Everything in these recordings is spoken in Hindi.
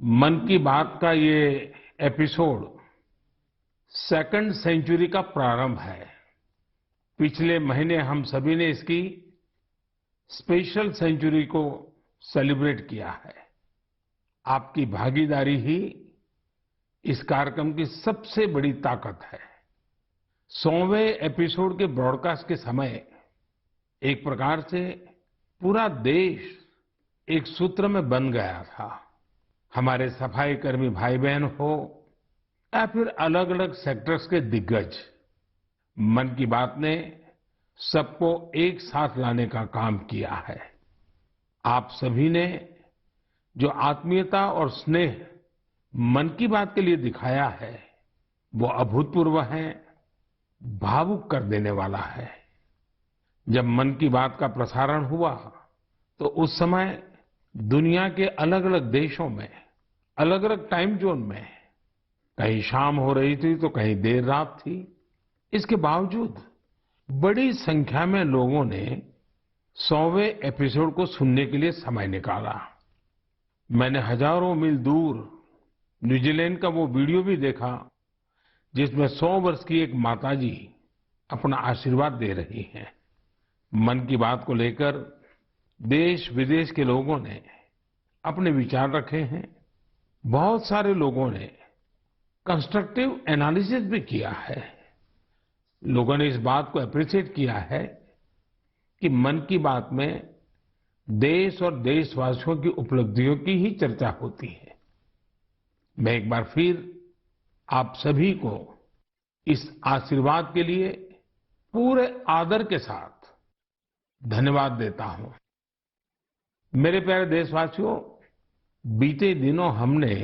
मन की बात का ये एपिसोड सेकंड सेंचुरी का प्रारंभ है। पिछले महीने हम सभी ने इसकी स्पेशल सेंचुरी को सेलिब्रेट किया है। आपकी भागीदारी ही इस कार्यक्रम की सबसे बड़ी ताकत है। 100वें एपिसोड के ब्रॉडकास्ट के समय एक प्रकार से पूरा देश एक सूत्र में बंध गया था। हमारे सफाई कर्मी भाई बहन हो या फिर अलग अलग सेक्टर्स के दिग्गज, मन की बात ने सबको एक साथ लाने का काम किया है। आप सभी ने जो आत्मीयता और स्नेह मन की बात के लिए दिखाया है, वो अभूतपूर्व है, भावुक कर देने वाला है। जब मन की बात का प्रसारण हुआ तो उस समय दुनिया के अलग अलग देशों में, अलग अलग टाइम जोन में कहीं शाम हो रही थी तो कहीं देर रात थी। इसके बावजूद बड़ी संख्या में लोगों ने 100वें एपिसोड को सुनने के लिए समय निकाला। मैंने हजारों मील दूर न्यूजीलैंड का वो वीडियो भी देखा जिसमें 100 वर्ष की एक माताजी अपना आशीर्वाद दे रही हैं। मन की बात को लेकर देश विदेश के लोगों ने अपने विचार रखे हैं। बहुत सारे लोगों ने कंस्ट्रक्टिव एनालिसिस भी किया है। लोगों ने इस बात को अप्रिशिएट किया है कि मन की बात में देश और देशवासियों की उपलब्धियों की ही चर्चा होती है। मैं एक बार फिर आप सभी को इस आशीर्वाद के लिए पूरे आदर के साथ धन्यवाद देता हूं। मेरे प्यारे देशवासियों, बीते दिनों हमने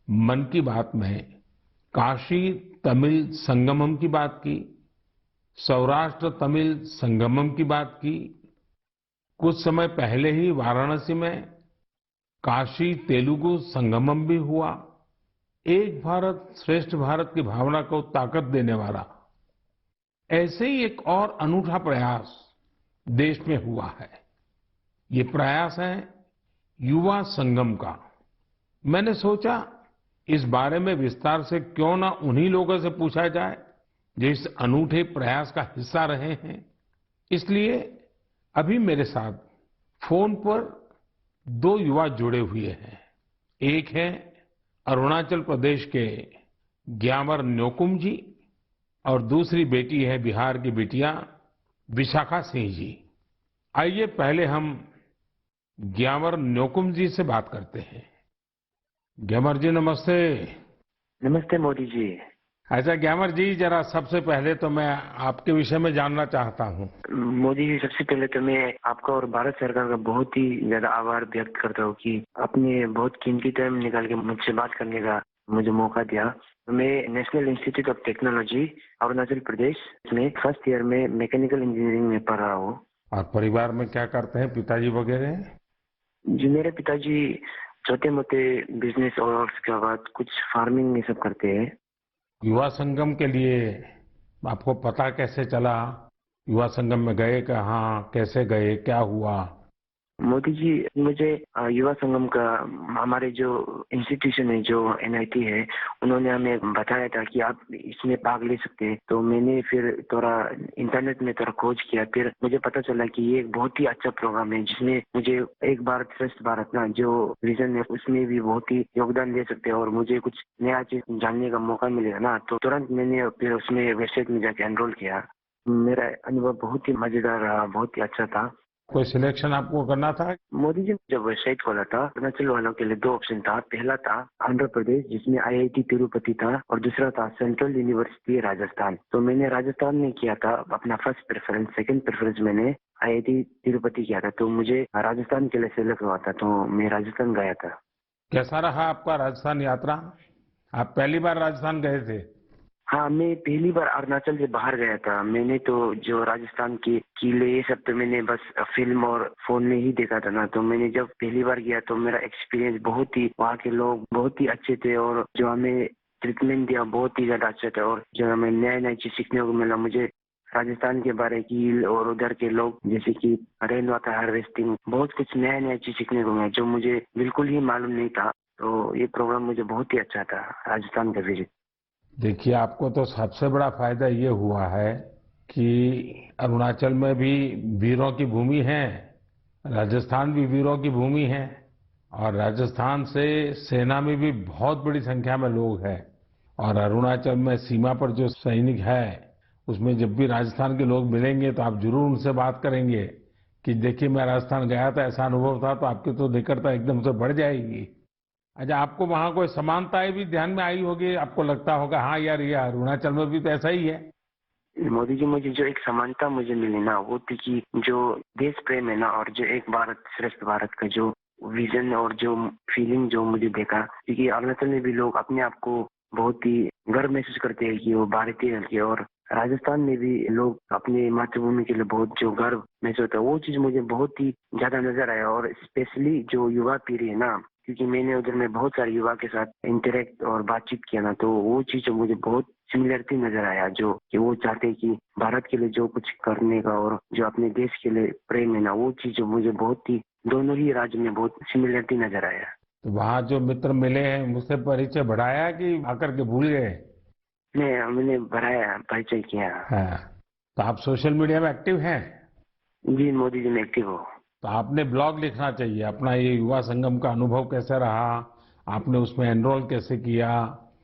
मन की बात में काशी तमिल संगमम की बात की, सौराष्ट्र तमिल संगमम की बात की। कुछ समय पहले ही वाराणसी में काशी तेलुगु संगमम भी हुआ। एक भारत श्रेष्ठ भारत की भावना को ताकत देने वाला ऐसे ही एक और अनूठा प्रयास देश में हुआ है। ये प्रयास है युवा संगम का। मैंने सोचा इस बारे में विस्तार से क्यों ना उन्हीं लोगों से पूछा जाए जो इस अनूठे प्रयास का हिस्सा रहे हैं। इसलिए अभी मेरे साथ फोन पर 2 युवा जुड़े हुए हैं। एक है अरुणाचल प्रदेश के ग्यामर न्योकुम जी और दूसरी बेटी है बिहार की बिटिया विशाखा सिंह जी। आइए पहले हम ग्यामर न्योकुम जी से बात करते हैं। ग्यामर जी नमस्ते। नमस्ते मोदी जी। अच्छा ग्यामर जी, जरा सबसे पहले तो मैं आपके विषय में जानना चाहता हूँ। मोदी जी, सबसे पहले तो मैं आपका और भारत सरकार का बहुत ही ज्यादा आभार व्यक्त करता हूँ कि आपने बहुत कीमती टाइम निकाल के मुझसे बात करने का मुझे मौका दिया। मैं national institute of technology Arunachal Pradesh में फर्स्ट ईयर में मैकेनिकल इंजीनियरिंग में पढ़ रहा हूँ। और परिवार में क्या करते हैं पिताजी वगैरह? जी, मेरे पिताजी छोटे मोटे बिजनेस और उसके बाद कुछ फार्मिंग ये सब करते हैं। युवा संगम के लिए आपको पता कैसे चला? युवा संगम में गए कहाँ, कैसे गए, क्या हुआ? मोदी जी, मुझे युवा संगम का हमारे जो इंस्टीट्यूशन है, जो एनआईटी है, उन्होंने हमें बताया था कि आप इसमें भाग ले सकते हैं। तो मैंने फिर थोड़ा इंटरनेट में थोड़ा खोज किया। फिर मुझे पता चला कि ये एक बहुत ही अच्छा प्रोग्राम है जिसमें मुझे एक भारत श्रेष्ठ भारत ना जो विजन है उसमें भी बहुत ही योगदान दे सकते हैं और मुझे कुछ नया चीज जानने का मौका मिलेगा ना। तो तुरंत मैंने फिर उसमें वेबसाइट में जाके एनरोल किया। मेरा अनुभव बहुत ही मजेदार रहा, बहुत ही अच्छा था। कोई सिलेक्शन आपको करना था? मोदी जी, जब वेबसाइट खोला था अरुणाचल वालों के लिए 2 ऑप्शन था। पहला था आंध्र प्रदेश जिसमें आईआईटी तिरुपति था और दूसरा था सेंट्रल यूनिवर्सिटी राजस्थान। तो मैंने राजस्थान में किया था अपना फर्स्ट प्रेफरेंस। सेकंड प्रेफरेंस मैंने आईआईटी तिरुपति किया था। तो मुझे राजस्थान के लिए सिलेक्ट हुआ था, तो मैं राजस्थान गया था। कैसा रहा आपका राजस्थान यात्रा? आप पहली बार राजस्थान गए थे? हाँ, मैं पहली बार अरुणाचल से बाहर गया था। मैंने तो जो राजस्थान के किले ये सब तो मैंने बस फिल्म और फोन में ही देखा था ना। तो मैंने जब पहली बार गया तो मेरा एक्सपीरियंस बहुत ही, वहाँ के लोग बहुत ही अच्छे थे और जो हमें ट्रीटमेंट दिया बहुत ही ज्यादा अच्छा था और जो हमें नया नया चीज सीखने को मिला। मुझे राजस्थान के बारे की और उधर के लोग जैसे कि रेन वाटर हार्वेस्टिंग, बहुत कुछ नया नया चीज सीखने को मिला जो मुझे बिल्कुल ही मालूम नहीं था। तो ये प्रोग्राम मुझे बहुत ही अच्छा था, राजस्थान का विजिट। देखिए, आपको तो सबसे बड़ा फायदा ये हुआ है कि अरुणाचल में भी वीरों की भूमि है, राजस्थान भी वीरों की भूमि है, और राजस्थान से सेना में भी बहुत बड़ी संख्या में लोग हैं। और अरुणाचल में सीमा पर जो सैनिक है, उसमें जब भी राजस्थान के लोग मिलेंगे तो आप जरूर उनसे बात करेंगे कि देखिए मैं राजस्थान गया था, ऐसा अनुभव था, तो आपकी तो निकटता एकदम से बढ़ जाएगी। अच्छा, आपको वहाँ कोई समानताएं भी ध्यान में आई होगी, आपको लगता होगा हाँ यार ये अरुणाचल में भी तो ऐसा ही है। मोदी जी, मुझे जो एक समानता मुझे मिली ना, वो थी कि जो देश प्रेम है ना, और जो एक भारत श्रेष्ठ भारत का जो विजन और जो फीलिंग जो मुझे देखा, क्योंकि अरुणाचल में भी लोग अपने आप को बहुत ही गर्व महसूस करते हैं कि वो भारतीय है, और राजस्थान में भी लोग अपनी मातृभूमि के लिए बहुत जो गर्व महसूस होता है, वो चीज मुझे बहुत ही ज्यादा नजर आया। और स्पेशली जो युवा पीढ़ी है ना, क्योंकि मैंने उधर में बहुत सारे युवा के साथ इंटरेक्ट और बातचीत किया ना, तो वो चीज मुझे बहुत सिमिलरिटी नजर आया, जो कि वो चाहते हैं कि भारत के लिए जो कुछ करने का और जो अपने देश के लिए प्रेम है ना, वो चीज मुझे बहुत ही दोनों ही राज्य में बहुत सिमिलरिटी नजर आया। तो वहाँ जो मित्र मिले हैं मुझसे परिचय बढ़ाया कि आकर के भूल गए? मैंने बढ़ाया, परिचय किया। हाँ, तो आप सोशल मीडिया में एक्टिव हैं? जी मोदी जी, मैं एक्टिव हूँ। तो आपने ब्लॉग लिखना चाहिए, अपना ये युवा संगम का अनुभव कैसा रहा, आपने उसमें एनरोल कैसे किया,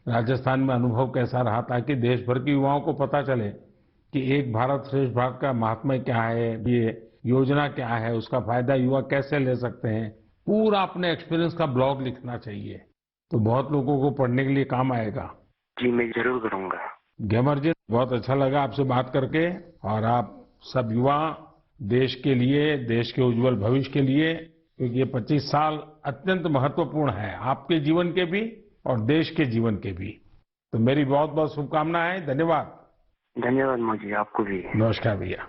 राजस्थान में अनुभव कैसा रहा, ताकि देश भर के युवाओं को पता चले कि एक भारत श्रेष्ठ भारत का महात्म्य क्या है, ये योजना क्या है, उसका फायदा युवा कैसे ले सकते हैं। पूरा अपने एक्सपीरियंस का ब्लॉग लिखना चाहिए, तो बहुत लोगों को पढ़ने के लिए काम आएगा। जी मैं जरूर करूंगा। ग्यामर जी, बहुत अच्छा लगा आपसे बात करके। और आप सब युवा देश के लिए, देश के उज्जवल भविष्य के लिए, क्योंकि ये 25 साल अत्यंत महत्वपूर्ण है, आपके जीवन के भी और देश के जीवन के भी। तो मेरी बहुत बहुत शुभकामनाएं। धन्यवाद। धन्यवाद मोदी जी, आपको भी। नमस्कार भैया।